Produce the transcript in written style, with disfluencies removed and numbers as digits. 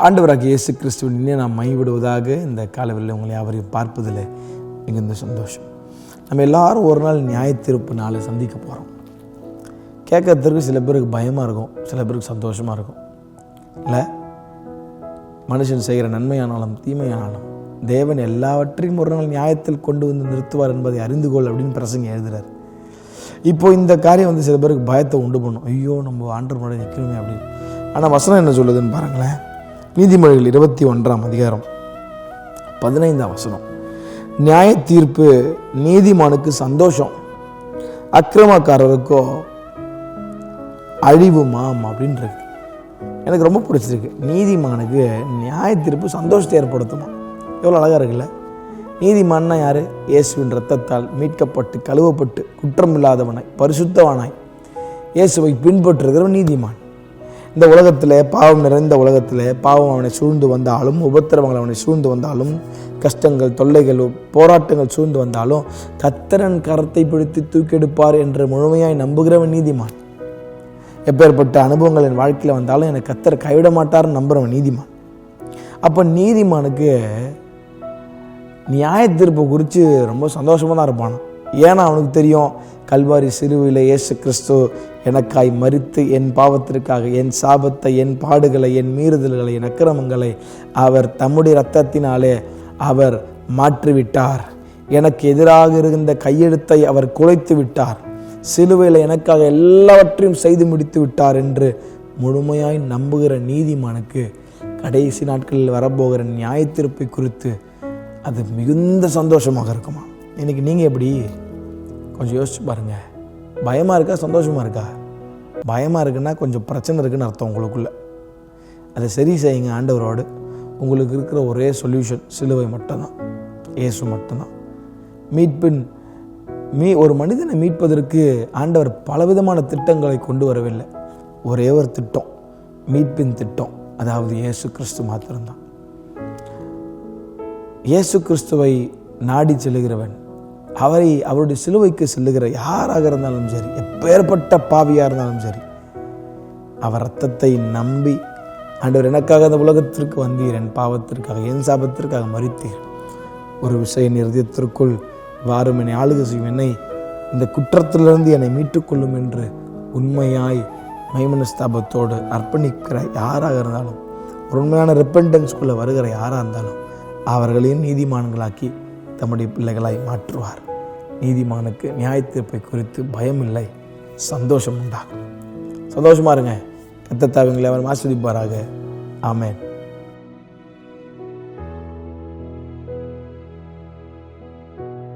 ஆண்டவராகிய இயேசு கிறிஸ்துவின் இன்னும் நாம் மைவிடுவதாக இந்த காலவெளியில் உங்களை யாவரையும் பார்ப்பதில் மிகுந்த சந்தோஷம். நம்ம எல்லாரும் ஒரு நாள் நியாய தீர்ப்பு நாளை சந்திக்க போகிறோம். கேட்கறதுக்கு சில பேருக்கு பயமாக இருக்கும், சில பேருக்கு சந்தோஷமாக இருக்கும். இல்லை, மனுஷன் செய்கிற நன்மையானாலும் தீமையானாலும் தேவன் எல்லாவற்றையும் ஒரு நாள் நியாயத்தில் கொண்டு வந்து நிறுத்துவார் என்பதை அறிந்து கொள் அப்படின்னு பிரசங்க எழுதுகிறார். இப்போ இந்த காரியம் சில பேருக்கு பயத்தை உண்டு பண்ணும். ஐயோ, நம்ம ஆண்டவர் முன்னாடி நிற்கணுமே அப்படின்னு. ஆனால் வசனம் என்ன சொல்லுதுன்னு பாருங்களேன். நீதிமொழிகள் 21ஆம் அதிகாரம் 15ஆம் வசனம். நியாய தீர்ப்பு நீதிமானுக்கு சந்தோஷம், அக்கிரமக்காரருக்கோ அழிவுமாம் அப்படின்றது எனக்கு ரொம்ப பிடிச்சிருக்கு. நீதிமானுக்கு நியாய தீர்ப்பு சந்தோஷத்தை ஏற்படுத்துமா? எவ்வளோ அழகாக இருக்குல்ல. நீதிமான்னா யார்? இயேசுவின் இரத்தத்தால் மீட்கப்பட்டு கழுவப்பட்டு குற்றமில்லாதவனாய் பரிசுத்தவானாய் இயேசுவை பின்பற்றுகிறவன் நீதிமான். இந்த உலகத்தில், பாவம் நிறைந்த உலகத்தில், பாவம் அவனை சூழ்ந்து வந்தாலும், உபத்திரவங்கள் அவனை சூழ்ந்து வந்தாலும், கஷ்டங்கள், தொல்லைகள், போராட்டங்கள் சூழ்ந்து வந்தாலும் கர்த்தரின் கரத்தை பிடித்து தூக்கெடுப்பார் என்று முழுமையாய் நம்புகிறவன் நீதிமான். எப்பேற்பட்ட அனுபவங்கள் என் வாழ்க்கையில் வந்தாலும் எனக்கு கர்த்தர் கைவிட மாட்டார்னு நம்புகிறவன் நீதிமான். அப்போ நீதிமானுக்கு நியாய தீர்ப்பு குறித்து ரொம்ப சந்தோஷமாக தான் இருப்பான். ஏன்னா அவனுக்கு தெரியும், கல்வாரி சிலுவையில் இயேசு கிறிஸ்து எனக்காய் மரித்து என் பாவத்திற்காக என் சாபத்தை, என் பாடுகளை, என் மீறுதல்களை, என் அக்கிரமங்களை அவர் தம்முடைய இரத்தத்தினாலே அவர் மாற்றிவிட்டார். எனக்கு எதிராக இருந்த கையெழுத்தை அவர் குலைத்து விட்டார். சிலுவையில் எனக்காக எல்லாவற்றையும் செய்து முடித்து விட்டார் என்று முழுமையாய் நம்புகிற நீதிமானுக்கு கடைசி நாட்களில் வரப்போகிற நியாய தீர்ப்பை குறித்து அது மிகுந்த சந்தோஷமாக இருக்குமா? இன்னைக்கு நீங்கள் எப்படி? கொஞ்சம் யோசிச்சு பாருங்கள். பயமாக இருக்கா, சந்தோஷமாக இருக்கா? பயமாக இருக்குன்னா கொஞ்சம் பிரச்சனை இருக்குன்னு அர்த்தம் உங்களுக்குள்ள. அதை சரி செய்யுங்க ஆண்டவரோடு. உங்களுக்கு இருக்கிற ஒரே சொல்யூஷன் சிலுவை மட்டும்தான், இயேசு மட்டும்தான். ஒரு மனிதனை மீட்பதற்கு ஆண்டவர் பலவிதமான திட்டங்களை கொண்டு வரவில்லை. ஒரே ஒரு திட்டம், மீட்பின் திட்டம், அதாவது இயேசு கிறிஸ்து மாத்திரம்தான். இயேசு கிறிஸ்துவை நாடி செல்லுகிறவன், அவருடைய சிலுவைக்கு செல்லுகிற யாராக இருந்தாலும் சரி, எப்பேற்பட்ட பாவியாக இருந்தாலும் சரி, அவர் இரத்தத்தை நம்பி, ஆண்டவர் எனக்காக அந்த உலகத்திற்கு வந்தீர், என் பாவத்திற்காக, என் சாபத்திற்காக மரித்தீர், ஒரு விஷயம் இருதயத்திற்குள் வாரும், என்னை ஆளுகை செய்யும், என்னை இந்த குற்றத்திலிருந்து என்னை மீட்டுக்கொள்ளும் என்று உண்மையாய் மைமனஸ்தாபத்தோடு அர்ப்பணிக்கிற யாராக இருந்தாலும், ஒரு உண்மையான ரெப்பெண்டன்ஸ்குள்ளே வருகிற யாராக இருந்தாலும் அவர்களையும் நீதிமான்களாக்கி தம்முடைய பிள்ளைகளாய் மாற்றுவார். நீதிமானுக்கு நியாய தீர்ப்பை குறித்து பயம் இல்லை, சந்தோஷம் உண்டாகும். சந்தோஷமா இருங்க. கர்த்தர் தாவீங்களை அவர் ஆசீர்வதிப்பாராக. ஆமென்.